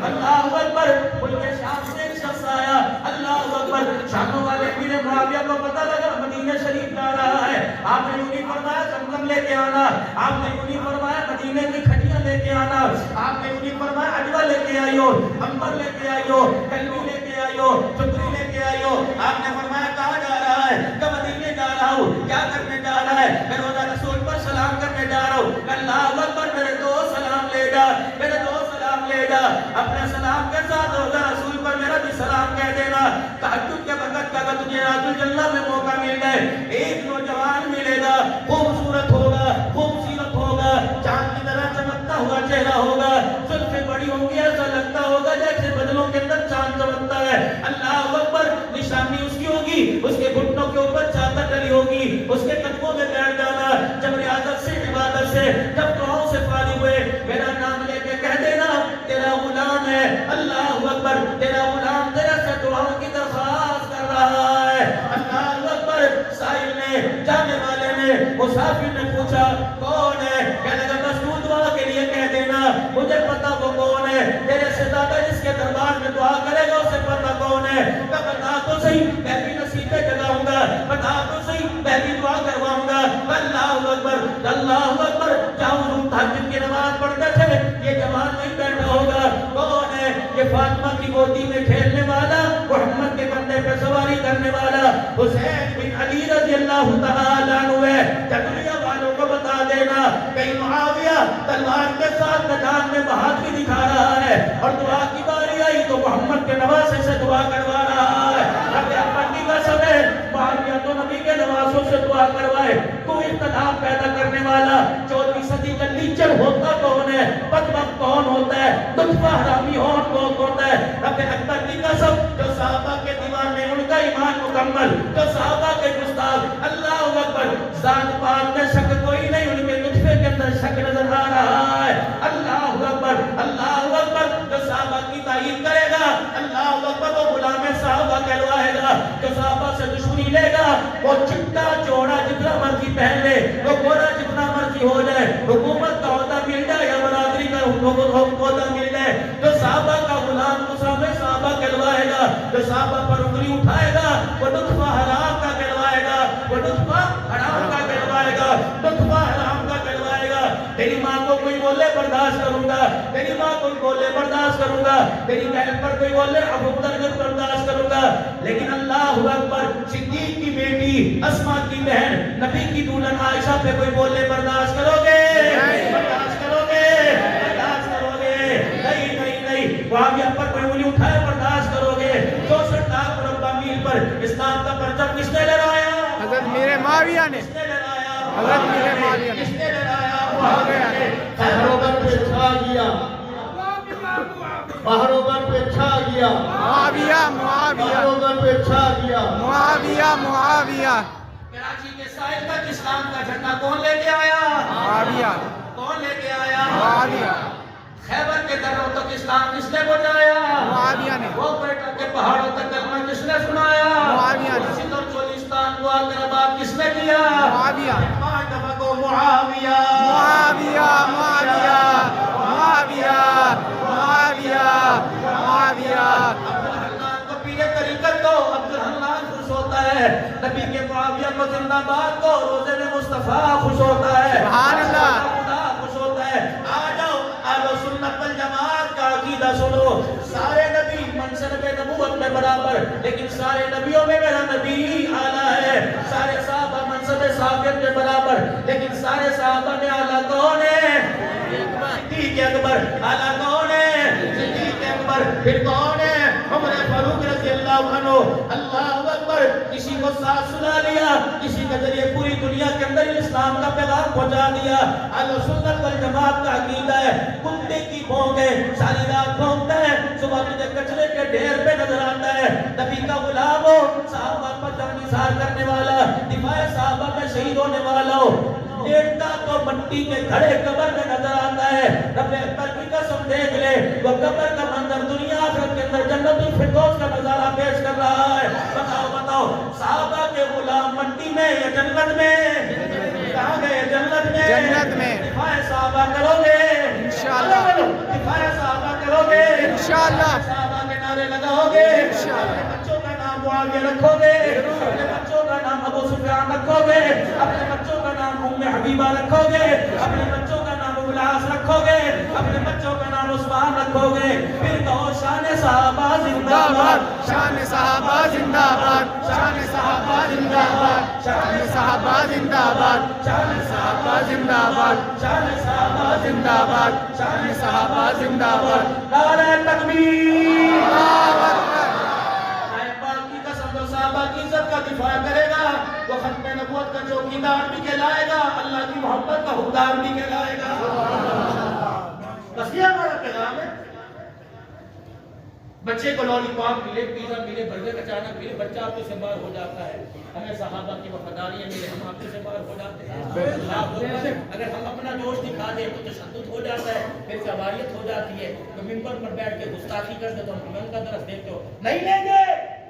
اللہ اکبر، ان کے شام سے ایک شخص آیا، اللہ اکبر، شاموں والے میرے معاویہ کو پتہ لگا مدینہ شریف جا رہا ہے، آپ نے یوں نہیں فرمایا زمزم لے کے آنا، آپ نے یوں نہیں فرمایا مدینے کی کھٹیاں لے کے آنا، آپ نے یوں نہیں فرمایا اجوا لے کے آئیو، امبر لے کے آئیو، کلمی لے کے آئیو، چکری لے کے آئیو، آپ نے فرمایا کہاں جا رہا ہے؟ کہ مدینے جا رہا ہوں۔ کیا کرنے جا رہا ہے؟ میں روزہ رسول پر سلام کرنے جا رہا ہوں۔ اللہ اکبر، میرے دوست سلام لے جا، میرے دوست سلام لے جا، اپنے سلام کے ساتھ روزہ رسول پر میرا بھی سلام کہہ دینا۔ تہجد کے وقت کا اگر تجھے راج الجنہ میں موقع مل جائے، ایک نوجوان ملے گا، خوبصورت ہوگا، خوبصورت ہوگا، چاند کی طرح چمکتا ہوا چہرہ ہوگا، زلفیں بڑی ہوں گی، ایسا لگتا ہوگا جیسے بدلوں کے اندر چاند چمکتا ہے۔ اللہ اکبر، نشانی اس کی ہوگی، اس کے گھٹنوں کے اوپر چادر ڈلی ہوگی، اس کے قدموں میں بیٹھ جانا، جب ریاضت سے عبادت سے جب دعاؤں سے فارغ ہوئے میرا نام لے کے کہہ دینا تیرا غلام ہے۔ اللہ اکبر، تیرا غلام تیرے سے دعاؤں کی درخواست کر رہا ہے۔ اللہ اکبر، سائل نے، جانے والے نے، مسافر نے پوچھا کون ہے؟ کہنے لگا بس تو دعا کے لیے کہہ دینا، مجھے پتا وہ کون ہے، تیرے سے زیادہ جس کے دربار میں دعا کرے گا اسے پتا کون ہے۔ کہ بتا تو صحیح، میں بھی بتا تو صحیح میں بھی دعا کرواؤں گا اللہ اکبر اللہ اکبر جاؤں تہجد کی نماز پڑھتے تھے یہ جوان نہیں بیٹھا ہوگا کون ہے یہ فاطمہ کی گودی میں کھیلنے والا محمد کے کندھے پہ سواری کرنے والا حسین بن علی رضی اللہ تعالیٰ عنہ ہے جدولیہ والوں کو بتا دینا کہ معاویہ تلوار کے ساتھ میدان میں بہادری دکھا رہا ہے اور دعا کی باری آئی تو محمد کے نواسے سے دعا کروا رہا ہے اگر اپنی کا سمے معاویہ تو نبی کے نواسوں سے دعا کروائے تو اختلاف پیدا کرنے والا 14ویں صدی کا لیچر ہوتا کون ہے بدبخت کون ہوتا ہے لطفہ حرامی کون ہوتا ہے رب اکبر کی قسم جو صحابہ کے دیوانے ان کا ایمان مکمل جو صحابہ کے گستاخ اللہ اکبر ذات پاک میں شک کوئی نہیں ان کے لطفے کے اندر شک نظر آ رہا ہے اللہ اکبر جو صحابہ کی تعریف کرے گا اللہ اکبر وہ غلام صحابہ کہلوائے گا جو صحابہ سے دشمنی لے گا وہ چٹا چوڑا جتنا مرضی پہن لے وہ گورا جتنا مرضی ہو جائے حکومت کا عہدہ مل جائے یا برادری کا عہدہ مل جائے جو صحابہ کا غلام مسامح صحابہ کہلوائے گا جو صحابہ پر انگلی اٹھائے گا وہ لطفہ حرام کا کہلوائے گا وہ لطفہ حرام کا کہلوائے گا لطفہ حرام کا کہلوائے گا تیری ماں کو کوئی بولے برداشت کروں گا تیری ماں کوئی بولے برداشت کروں گا تیری بہن پر کوئی بولے ابو درجت برداشت کروں گا لیکن اللہ اکبر صدیق کی بیٹی اسما کی بہن نبی کی دلہن عائشہ پہ کوئی بولے برداشت کرو گے برداشت کرو گے برداشت کرو گے نہیں معاویہ پر کوئی انگلی اٹھائے برداشت کرو گے 64 لاکھ مربع میل پر اسلام کا پرچم کس نے لہرایا حضرت میر معاویہ نے کس نے لہرایا حضرت میر معاویہ نے کس نے لہرایا معاویہ نے بہروبر پہ چھا گیا بہروبر پہ چھا گیا معاویہ بہروبر پہ چھا گیا معاویہ کراچی کے ساحل تک اسلام کا جھنڈا کون لے کے آیا معاویہ کون لے کے آیا معاویہ خیبر کے دروں تک اسلام کس نے پہنچایا معاویہ نے وہ بیٹا کے پہاڑوں تک کلمہ کس نے سنایا معاویہ نے سندھ اور چولستان کو آکر آباد کس نے کیا معاویہ 5 دفعہ کو معاویہ معاویہ معاویہ معاویہ معاویہ معاویہ عبدالحنان کو پیرے طریقت کو عبدالحنان خوش ہوتا ہے نبی کے معاویہ کو زندہ باد کو روزے میں مصطفیٰ خوش ہوتا ہے سبحان اللہ خدا خوش ہوتا ہے آ جاؤ اہل سنت والجماعت کا عقیدہ سنو سارے نبی منصب نبوت میں برابر لیکن سارے نبیوں میں میرا نبی اعلیٰ ہے سارے صحابہ منصب صحابیت میں برابر لیکن سارے صحابہ میں اعلیٰ کون ہے صدیق اکبر اعلیٰ کون ہے صدیق اکبر پھر کون ہے عمر فاروق رضی اللہ عنہ اللہ اکبر کسی کو ساتھ سنا لیا کسی کے ذریعے پوری دنیا کے اندر اسلام کا پیغام پہنچا دیا اہل سنت والجماعت کا عقیدہ ہے کتے کی بھونک ہے ساری رات بھونکتا ہے صبح تجھے کچرے کے ڈھیر پہ نظر آتا ہے نبی کا غلام ہو صحابہ پر جنگ نثار کرنے والا دفاع صحابہ میں شہید ہونے والا ہو لیٹتا تو مٹی کے گھڑے قبر میں نظر آتا ہے رب اکبر کی قسم دیکھ لے وہ قبر کا منظر دنیا آخرت کے اندر جنت الفردوس کا نظارہ پیش کر رہا ہے بتاؤ صحابہ کے غلام مٹی میں یا جنت میں کہاں گئے جنت میں دفاع صحابہ کرو گے انشاءاللہ دفاع صحابہ کرو گے انشاءاللہ صحابہ کے نعرے لگاؤ گے انشاءاللہ بچوں کا نام معاویہ رکھو گے اپنے بچوں کا نام ابو سفیان رکھو گے اپنے بچوں کا نام ام حبیبہ رکھو گے اپنے بچوں کا نام ابو العاص رکھو گے اپنے بچوں کا نام عثمان رکھو گے پھر کہو شان صحابہ زندہ باد شان صحابہ زندہ باد شان صحابہ زندہ باد شان صحابہ زندہ باد شان صحابہ زندہ باد شان صحابہ زندہ باد شان صحابہ زندہ باد نعرہ تکبیر اللہ اکبر کی قسم جو صحابہ کی عزت کا دفاع کرے گا وہ ختم نبوت کا چوکیدار بھی کہلائے گا اللہ کی محبت کا حقدار بھی کہلائے گا بس یہ ہمارا پیغام ہے بچے کو لالی پاپ ملے پیزا ملے برگر اچانک ملے بچہ آپ سے باہر ہو جاتا ہے ہمیں صحابہ کی وفاداریاں ملے ہم آپ سے باہر ہو جاتے ہیں اگر ہم اپنا جوش دکھا دیں تو تشدد ہو جاتا ہے پھر جباریت ہو جاتی ہے تو ممبر پر بیٹھ کے گستاخی کر دے تو ہم امن کا درس دیکھتے ہو نہیں لیں گے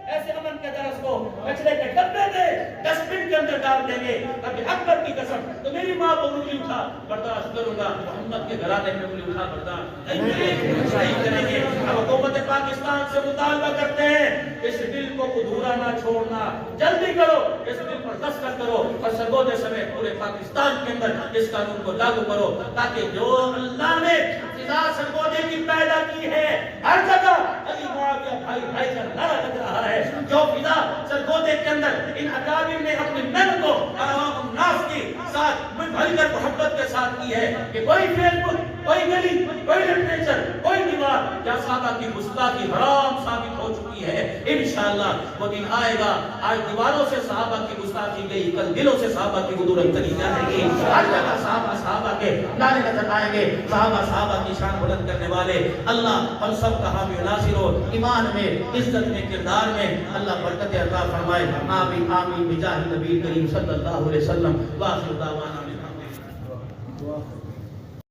ایسے امن کے درس کو کچرے کے ڈبے دے ڈسٹ بن کے اندر ڈال دیں گے ابھی اکبر کی قسم تو میری ماں کو انگلی اٹھا برداشت کروں گا محمد کے گھرانے میں انگلی اٹھا برداشت نہیں کریں گے اب حکومت پاکستان سے مطالبہ کرتے ہیں اس دل کو ادھورا نہ چھوڑنا، جلدی کرو اس بل پر دستخط کرو اور سرگودے سمیت پورے پاکستان کے اندر اس قانون کو لاگو کرو، تاکہ جو اللہ نے فضا سرگودے کی پیدا کی ہے، ہر جگہ علی معاویہ بھائی بھائی کا نعرہ لگ رہا ہے، جو فضا سرگودے کے اندر ان اکابر نے اپنی محنت کو عوام الناس کی ساتھ مل بھر کر محبت کے ساتھ کی ہے کہ کوئی فیس بک، کوئی گلی، کوئی لٹریچر، کوئی دیوار یا صحابہ کی گستاخی حرام ثابت ہو چکی ہے۔ انشاءاللہ وہ دن آئے گا، آج دیواروں سے صحابہ کی گستاخی گئی، کل دلوں سے صحابہ کی حضورت چلی جائے گی، ہر جگہ صحابہ کے نعرے نظر آئیں گے، صحابہ کی شان بلند کرنے والے۔ اللہ ہم سب کا حامی و ناصر ہو، ایمان میں، عزت میں، کردار میں اللہ برکت عطا فرمائے۔ آمین آمین بجاہ نبی کریم صلی اللہ علیہ وسلم۔ وآخر دعوانا